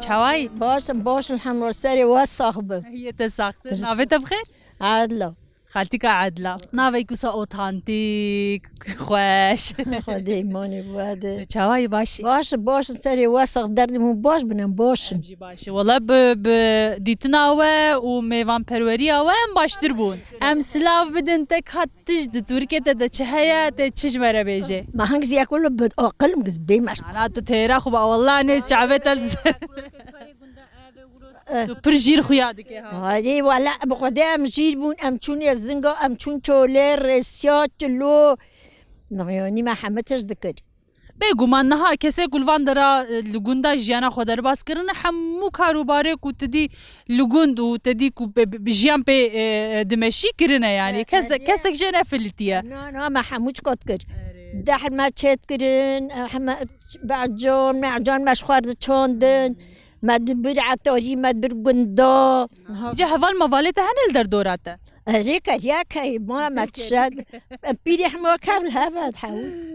چاوای باش الحمد سری واسطه هي تساخت نافت بخير عادله خالتك عادله نافي كوسا اوتانتيك خوش خدي ماني بواده چاوای باشی باش سری واسطه دردمون باش بنم باشم جی باشه والله ب دیتنا و میوان پروری و ام باشتر بون ام سلاف بدن تک هاتش د ترکیه ته چه هيا ته چش مره بیجه ما هنگز ياكل بأقل مجز بيمش انا تو تيرا خو والله نه چاوت تو پرجیر خویا دکه ها هذه ولا بقدام مجيد بون ام چون يزدنگا ام چون چوله رسيات لو يعني ما حمتش ذكر بگو من نه کسی گلوان درا لگوندا جیانا خود در باز کردن همو کاروباره کو تدی لگوند و تدی کو بجیان به دمشی کردن یعنی کس جنا فلتیه نه ما حموش قد کر دحر ما چت کردن هم بعد جان مش خورد چاندن ما دبر عطاری ما دبر گندا جه هوال موالت هنل در دوراته ريكا ياكا ما تشاد بيري حمو كامل هذا تحاول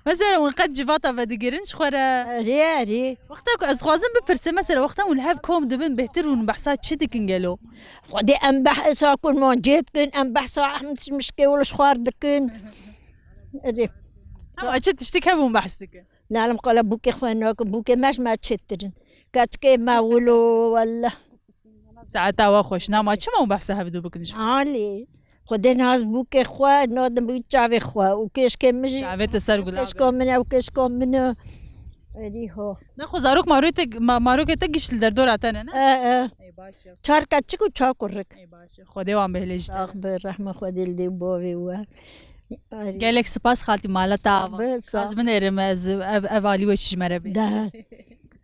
مثلا ونقد جفاطه بدقرنش خورا ري وقتك از خوازم بپرسه مثلا وقتا والهاف كوم دبن بهتر ونبحثات شدك انجلو خدي ام بحث كل ما جيتكن ام بحث احمد مشكي ولا شخوار دكن ري اجت تشتكي بون بحثك لا لم قال بوكي خوانك بوكي ماش ما تشترن كاتكي ما ولو ولا ساعتا واخوش نما چما بحثها بدو بكنش عالي خدي ناس بوكي خوا نادم بيتشافي خوا وكيش كم مجي شعبت السرقلا كيش كم منه وكيش كم منه ادي هو نخو زاروك ماروك تگش در دور اتنه نه ای باشه چار کچکو چاکرک ای باشه خدای وام بهلجت اخبر رحمه خدي الدي بوي و گلک سپاس خالتي مالتا بس از من ارم از اوالي وش مره بي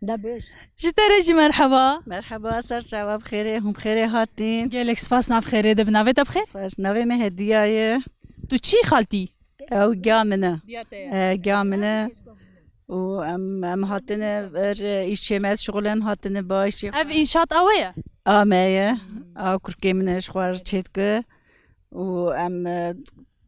ده بس شترجي مرحبا مرحبا سر جواب خيري هم خيري هاتين گلک سپاس ناف خيره ده بناوت بخير فاش نوي مهدية تو چی خالتي او جامنة جامنة و ام هاتنه ایش مز شغلم هاتنه باش اف انشاءات اويا آمايه او كركي من شوار تشيتك و ام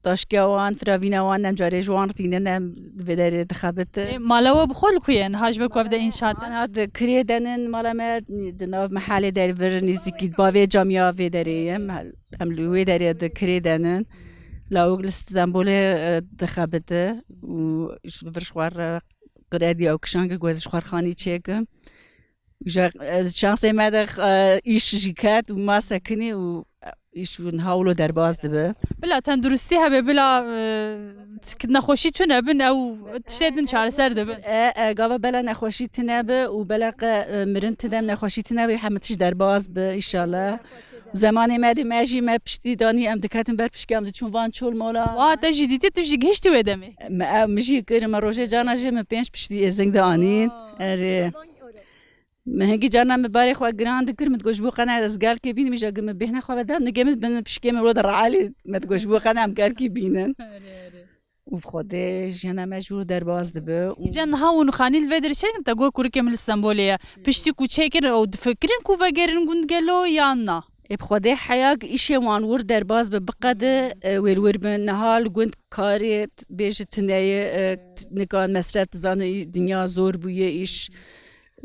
تاشكيوان فراوينوان ام جاري جوان تينن ام بدر دخبت مالوا بخول كوين هاج بك وفد انشاءات انا هاد كريدن مالا ما دناف محل در ور نزيكي باوي جامعه في دري ام لوي دري د كريدن لاو لست زنبوله دخبت و برشوار قرادي او كشانك جوز شوار خاني تشيك شانسي مدخ ايش جيكات وما سكني و ایش نهاولو در باز دبه بلا تندرستی هبه بلا نخوشی تو نبن او تشتدن چهار سر دبن گاوا بلا نخوشی تنبه و بلا مرن تدم نخوشی تنبه همه تش در باز به ایشالله زمانی مدی ماجی ما پشتی دانی ام دکاتن بر پشکی ام چون وان چول مولا واه تا جدیدی تو جی گشتی ودمی مجی کرم روزه جانا جه من پنج پشتی ازنگ دانین اره مهنگی جانا مباري خو جراند كرمت گوش بو قنا از قال كي بين مش اقم بهنا خو بدل نجمت بن بشكي من ولد العالي ما تگوش بو قنا ام قال كي بينن وبخوده جانا مجبور در باز دبه جن هاون خاني الفدر شيء انت جو كورك من اسطنبوليه بشتي كو تشيكر او فكرين كو فغيرن گوند گلو يانا بخوده حياق اشي وان ور در باز بقد ور بن نهال گوند كاري بيج تناي نكان مسرت زان دنيا زور بويه ايش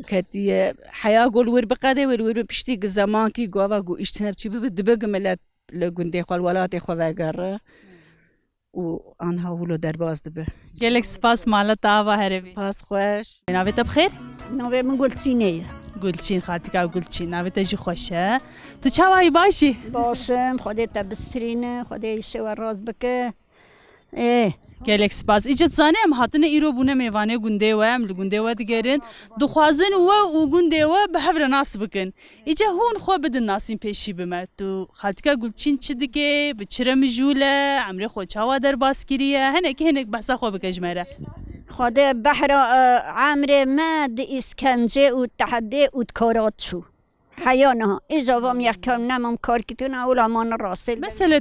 كتي حياة قول ور بقدي ور بشتي زمان كي قوا قو اشتنب تشي بدبق ملت لقندي خال ولاتي خو وقر وانها ولو درباز دبه گلک سپاس مالتا و هربي باس خوش ناويت بخير نوي من قلت سينيه گلچین خالتي کا گلچین ناويت جي خوشه تو چاوي باشي باسم خدي تبسترينه خدي شو راز بك ايه گلک سپاس ایجت زانه ام هاتنه ایرو بونه میوانه گونده و ام لگونده و دیگرین دخوازن و گونده و به هفر ناس بکن ایجا هون خو بدن ناسین پیشی بمه تو خالتکا گلچین چی دیگه بچره مجوله عمری خو چاوا در باسکریه هنک بحثا خو بکجمره خدي بحر عامر ما دي اسكنجه والتحدي وتكارات شو حيانها إذا وام يحكم نمام كار كتونا ولا مان راسل مثلا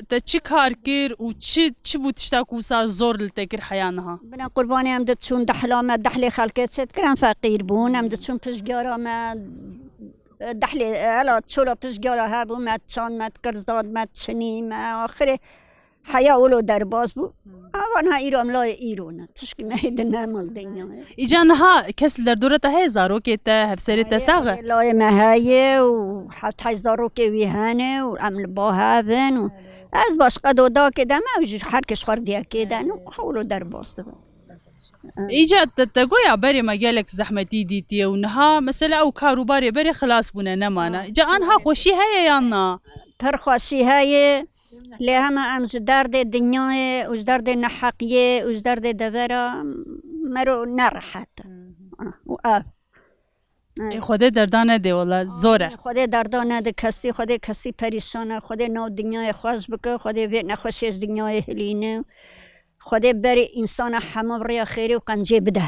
تچی کار کر و چی بود تشتاکو سا زور لتکر حیانها بنا قرباني هم دتشون دحلا دحلي خلقت شد كران فقير بون هم دتشون پشگارا ما دحلي على تشولا پشگارا هبو ما تشان ما تكرزاد ما تشني ما آخره حیا اولو در باز بو آوانها ایرام لای ایرونه تشکی مهید نمال دنیا ایجا نها کس لردوره تا هی زاروکی تا هفسری تا ساغه لای مهایه و حتی هزارو که ویهانه و عمل با هفن و از باش قدو دا که دمه و هر کش خوردیه که دن و اولو در باز بو ایجا تگویا بری مگالک زحمتی دیتی و نها مثلا او کاروباری بری خلاص بونه نمانه ایجا آنها خوشی هی یا نه ترخوشی های لی همه امز درد دنیای و درد نحقیه و درد دبره مرو نرحت و آب خوده دردانه دی والا زوره خود دردانه ده کسی خود کسی پریشانه خود نو دنیای خواست بکه خود به نخوشی از دنیای هلینه خود بری انسان همه برای خیری و قنجه بده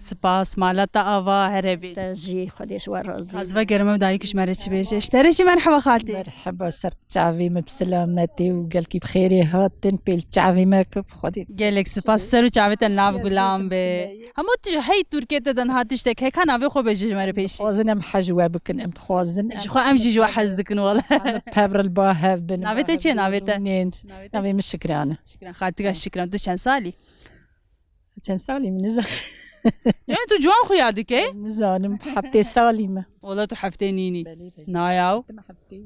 سپاس مالتا آوا هربی تجی خودش و راضی از وگرمه دایکش مره چی بیشه اشترشی مرحبا خالتي مرحبا صرت تعويمة بسلامتي وقالكي بخيري هاتن بيل تعويمة بخودي گلک سپاس سرو چاویت ناو گلام به همو هی ترکیه تدن هاتش تک هکا ناوی خو بیشه مره پیش خوازن ام حجوة بكن ام خوازن خو امجي جو حز دکن والا بابر الباهف بن ناویتا چیه ناویتا ناوي مش شكرانة شکرا خالتي شکرا تو چند سالی كان سالي من نزان یعنی تو جوان خو یادی که نزانم حبتي سالمة ولا تو حفته نینی نایاو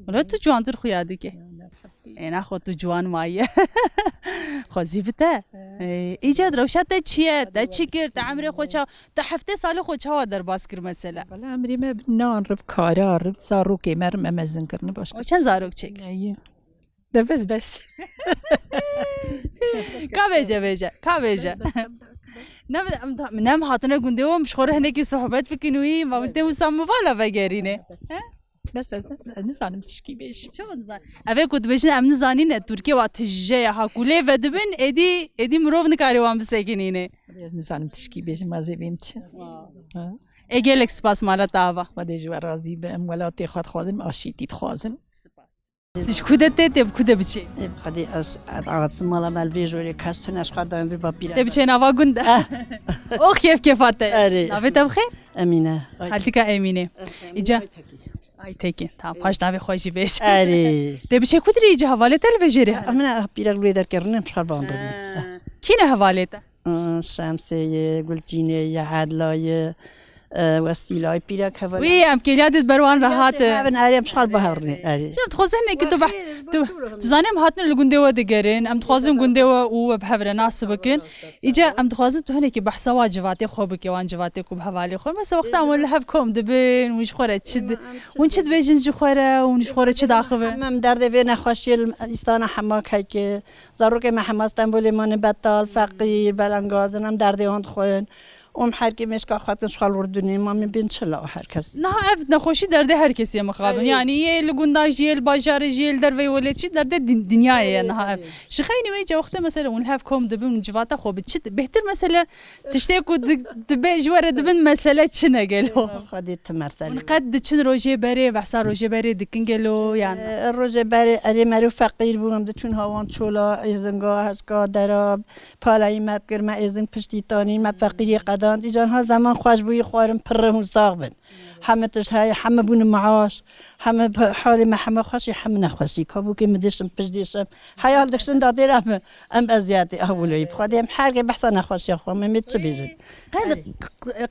ولا تو جوان تر خو یادی که اینا خود تو جوان مایه خوزی بته ایجاد روشت چیه ده چی کرد عمری خوچا ده هفته سال خوچا در باز کر مثلا ولا عمري ما بنان رب كارا رب زاروكي مرم امزن كرني باش و چند زاروک چک ده بس کا بیجه کا بیجه نم هاتنه گنده و مشخوره هنگی صحبت بکنوی ما بنده وسام بالا بگرینه بس نزانم تشكي بيش شو نزان اوه کد بشن امن زانین ترکیه و تجه ها کوله و دبن ادی مروف نکاری وام بسکنینه نزانم تشكي بيش ما زي بيمت اگلک سپاس مالا تاوا ودي جو راضي بام ولا تاخذ خوازن اشيتي تخوازن تش کودت تب کوده بچه خدي از مالا مالویجوری کستونش خدام بی بابیره تب چه نوا گنده او کیف فاته آره. نوی تب خیر امینه حالتی که امینه اینجا ای تکی تام پاش نوی خوشی بیش آره تب چه کودری اینجا حواله تل بجره امینه بیرق روی در کردن مشکل باندرمی کینه حواله تا شمسه گلچینه یا عدلای وسیلای بیرق حواله وی ام کلیادت بروان راحت من آره مشکل بهرنی آره شفت خوزن که تو زانم هاتن لگنده و دگرین ام تخوازن گنده و بحفر ناس بکن ایجا ام تخوازن تو هنی که بحثا واجباتی خوب که واجباتی کو بحوالی خور مثلا وقت ام ولا هبكم دبن وش خوره چد ون چد بيجن جو خوره ونش خوره چد اخوه من درد وی نخوشی ایستان حماک هی که ضرور که محمستن بولی من بطال فقیر بلنگازنم درد هند خوین هر کی مشکا خاطر شغل وردونی ما میبین چلا هر کس نه اف نخوشی درد هر کسی مخابن يعني یه لگنده جیل باجار جیل در وی ولید چی درد دنیای نه اف شخینی وی جا وقت مثلا ون هفكم دبن جواتا خوب چد بهتر مثلا تشتكو دبي جوار دبن مساله چنه گلو خدي تمرسل قد چن روجه بره بحثا روجه بره دکن گلو يعني روز بر اری مرو فقیر بودم ده چون هوان چولا ایزنگاه هزگاه دراب پالایی مدگر ما ایزن پشتی تانی ما فقیری قدان ایجان ها زمان خوش بوی خوارم پرهم ساق بن همه تش های همه بون معاش همه حالی ما همه خوشی همه نخوشی کابو که مدیشم پشتیشم حیال دکشن دادی رحمه ام ازیادی اولوی بخوادیم هر که بحثا نخوشی خوام میت چه بیزن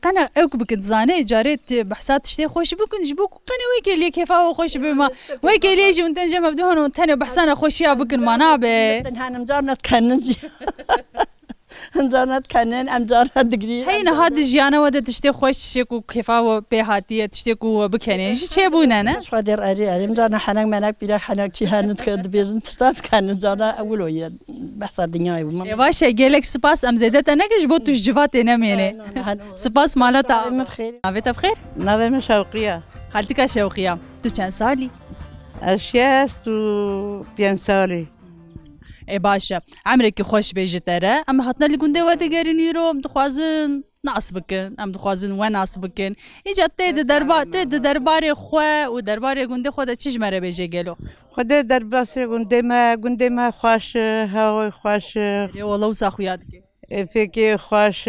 قنا اوك بكت زانه جاريت بحسات تشتي خوش بكن جبوك قنا ويك اللي كيفاه خوش بما ويك اللي يجي وانت جنب بدون وانت بحسانه خوشيا بكن منابه هانم جارنت كننجي جارنت كنن ام جارنت دغري هين هاد جيانا ود تشتي خوش تشكو كيفاه بهاتيه تشتكو بكنين شي بونانا شو دير اري جارنا حنك منك بلا حنك شي هانت كد بيزن تستاف كان جارنا اولويه بحث الدنيا واش جالك سباس ام زيدت انا جبت جوات نمينه سباس مالتا بخير نبيت بخير نوام شوقیه خالتك شوقيه تو چند سالي اشیاست و 5 سالی ای باشه عمرك خوش بيجتره اما هاتنا اللي كنت واتقارن يرو متخوازن ناس بكن ام تخوازن وناس بكن اجا تيد درباري خو و درباري كنت خو چش مره بيجي گلو خود در باسی گنده ما خوش هوای خوش يا والله وساخو يادك فکر خوش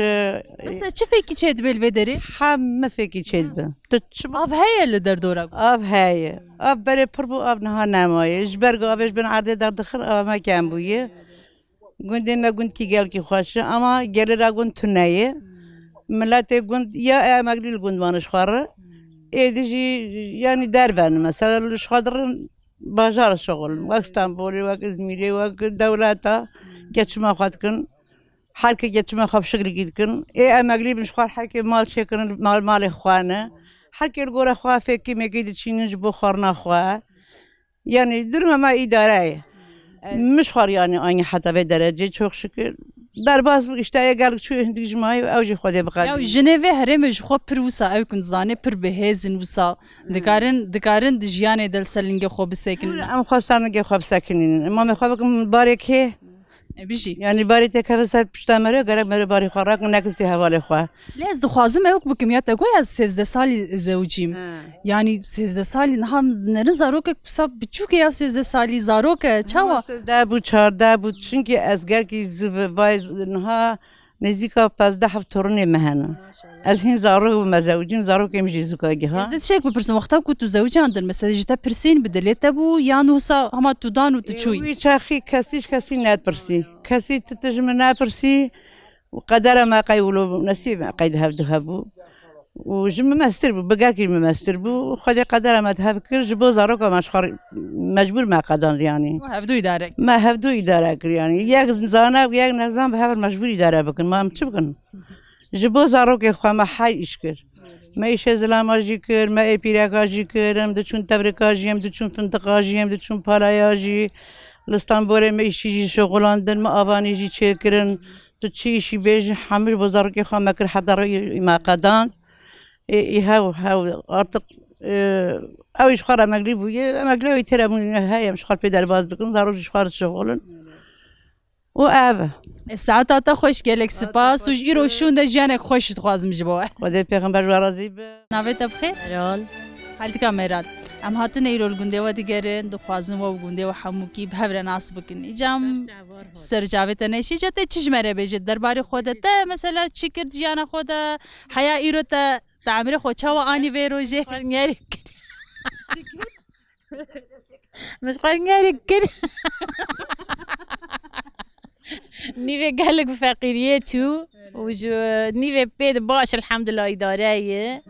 مثلا چه فيكي چيد بالبدري همه فکر چید به تو چما اب هي اللي در دورك آب هایه آب بره پر بو آب نه نمایه جبرگ آبش بن عرض در دخل آب ما کم بویه گوندێ me gund ki gelkî xweş e ama gelêra gund tuneyê milletê gund ya emeklî li gund wan xware êdî jî yanî dervenin mesela li xwedirin bajar şoğulin wek Stenbolê wek İzmîrê wek dewleta geçima xwe dikin herkê geçima xwe bi şeklî dikin ê emeklî bin xwar herkê mal çêkirin malê xwe ne herkê li gora xwe fêkî mekî diçînin ji bo xwarina xwe yani durum me îdare ye mişxwar yani aynı heta vê derece çok şükür derbas işte ya geldik şu hindik jmayê ew jî xwedê Ya biqedî jinevê herême ji xwe pir wisa ew kin zanê pir bihêzin wisa dikarin di jiyanê de li ser lingê xwe bisekin em xwestanekê xwe bisekinin ema me xwe bikim barek hê bijî yani barê te keve ser pişta me re gerek me re barê xwe rakin nekisî hevalê xwe lê ez dixwazim ew bikim ya te goya ez 13 salî zewcîm yani 13 salî niha nerin zarokek wisa biçûk ya 13 salî zarok e çawa ده بو 14 بو چونکی از گرکی وای نها نزدیکا 15 تورنی مهنه از هین زارو و مزوجیم زارو که میشه زوکاگی ها زت شek bipirsin wexta ku tu zewcandin mesela ji te pirsên bi dilê te bû yan wisa hema tu dan û tu çûyî وی چاخی کسی نت پرسی کسی تتجم نپرسی و قدر ما قیولو نصیب قید هفته هبو و جم مستر بو بگرکی مستر بو خدا قدر ما تهب کر جبو زارو که مشخار مجبور ما قدان yani hevdû îdarek ما هفدو اداره کر yani یک زانه و یک نظام به هر مجبور اداره بکن ما هم چی بکن جبو زارو که خو ما حی اش کر ما ایش زلام جی کر ما اپیراکا جی کرم دچون تبریکا جی هم دچون فندقا جی هم دچون پالایا جی لستانبول ما ایشی جی شغلاندن ما آوانی جی چه کرن تو چی ایشی بیج حمل بزرگ که خو ما کر حضر ما قدان هاو artık ew iş xwara emeklî bûye emeklî wî têre bûn heye ji xwar pê derbas dikin zarok ji xwar şexolin û ev e saeta te xweş gelek spas û ji îro şûn de jiyanek xweş dixwazim ji bo Xwedê pêxember ji we razî be navê te bixêr Meral haltika meral em hatine îro li gundê we digerin dixwazin we û gundê we hemûkî bi hev re nas bikin îcam sercavê te neşî ca te çi ji me re bêje derbarê xwe de te mesela çi kir jiyana xwe de heya îro te تعمیرê xwe çawa anî vê rojê Xwaringehê kir Min xwaringehê kir Nîvê gelek bi feqîriyê çû û ji nîvê pê de baş elhemdullah îdareyê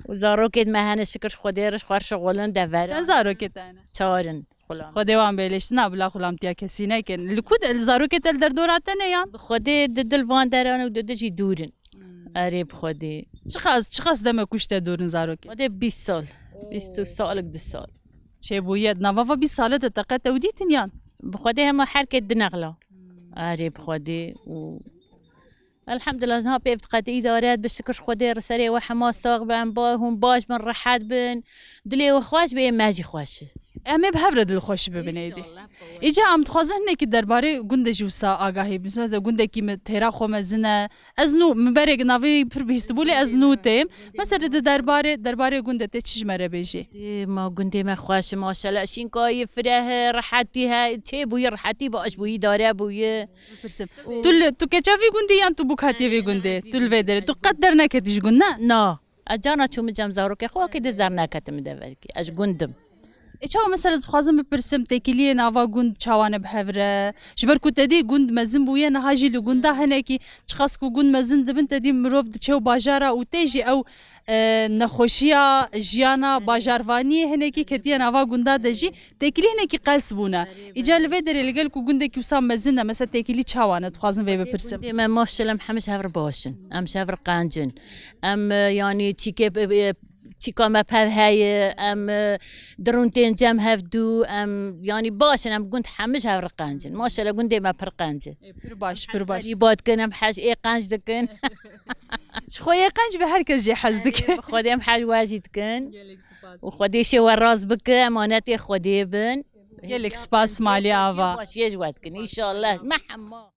û zarokê me hene şikir ji Xwedê re ji xwar şexolin deverin çend zarokê te hene çarin xulam xwedê wan bêleştina bila xulamtiya kesî nekin li ku li zarokê te li derdora te ne yan bi Xwedê di dil van deran û di dil jî dûrin erê bi Xwedê çi qas deme kuş te dûrin zarokê Xwedê 20 sal 20 salek 2 sal çêbûye nava 20 sale de te qet ew dîtin yan bi Xwedê hema herkê dinexla erê bi Xwedê û elhemdullah niha pê qetî îdaret bi şikir ji Xwedê re serê we hema saq bin hûn baş bin rehet bin dilê we xweş bê me jî xweş e em ê bi hev re dilxweş bibin êdî îca em dixwazin hinekî derbarê gundê jî wisa agahî bin ez gundekî min têra xwe mezin e ez nû min berek navê pir bihîstibû lê ez nû têm mesela di derbarê gundê te çi ji me re bêjî ما gundê me xweş e maşallah şînkayê fireh e rehetî he çê bûye rehetî baş bûyî dare bûye pirsim tu keçavî gundê yan tu bûk hatiye vê gundê tu li vê derê tu qet derneketî ji gund ne na ez cana çûm cem zarokê xwe kê diz derneketim deverkî ez gundim çawa mesela dixwazim bipirsim têkiliyê nava gund çawane bi hev re ji ber ku te dî gund mezin bûye niha jî li gunda hinekî çi qas ku gund mezin dibin te dî mirov diçe û bajara û tê jî ew nexweşiya jiyana bajarvaniyê hinekî ketiye nava gunda de jî têkilî hinekî qels bûne îca li vê derê li gel ku gundekî wisa mezin e mesela têkilî çawane dixwazim vê bipirsim gundê me maşallah em hemû ji hev re baş in em ji hev re qencin em yanî çîkê çîka me pev heye em dirûntên cem hevdû em yanî baş in em gund hemû ji hev re qencin maşallah gundê me pir qenc e pir baş pir baş qerîbat dikin em hez ê qenc dikin ji xwe yê qenc ve herkes jê hez dike bi Xwedê em hez we jî dikin û Xwedê şê we raz bike emanetê Xwedê bin gelek spas malê ava baş yê ji we dikin înşallah me hema